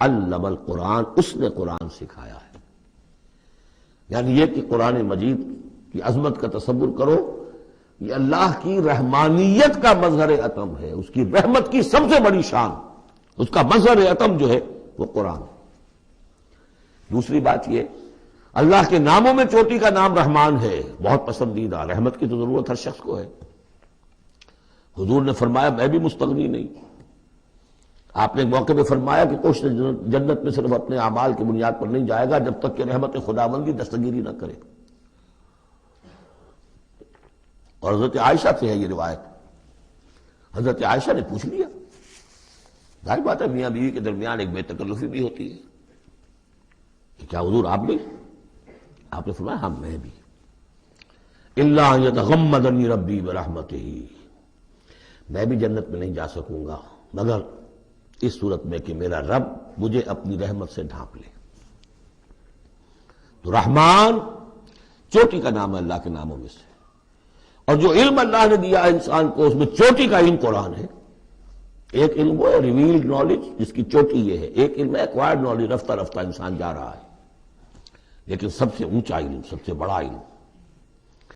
علم القرآن، اس نے قرآن سکھایا ہے۔ یعنی یہ کہ قرآن مجید کی عظمت کا تصور کرو، یہ اللہ کی رحمانیت کا مظہر عتم ہے، اس کی رحمت کی سب سے بڑی شان، اس کا مظہر عتم جو ہے وہ قرآن۔ دوسری بات یہ، اللہ کے ناموں میں چوٹی کا نام رحمان ہے، بہت پسندیدہ، رحمت کی تو ضرورت ہر شخص کو ہے۔ حضور نے فرمایا میں بھی مستغنی نہیں۔ آپ نے ایک موقع پہ فرمایا کہ کوئی جنت میں صرف اپنے اعمال کی بنیاد پر نہیں جائے گا جب تک کہ رحمت خداوندی دستگیری نہ کرے۔ اور حضرت عائشہ سے ہے یہ روایت۔ حضرت عائشہ نے پوچھ لیا، ظاہر بات ہے میاں بیوی کے درمیان ایک بے تکلفی بھی ہوتی ہے کہ کیا حضور آپ بھی؟ آپ نے فرمایا ہاں میں بھی۔ الا ان یتغمدنی ربی برحمتہ، میں بھی جنت میں نہیں جا سکوں گا مگر اس صورت میں کہ میرا رب مجھے اپنی رحمت سے ڈھانپ لے۔ تو رحمان چوٹی کا نام ہے اللہ کے ناموں میں سے، اور جو علم اللہ نے دیا انسان کو اس میں چوٹی کا علم قرآن ہے۔ ایک علم وہ ہے ریویلڈ نالج جس کی چوٹی یہ ہے، ایک علم ہے ایکوائرڈ نالج، رفتہ رفتہ انسان جا رہا ہے، لیکن سب سے اونچا علم، سب سے بڑا علم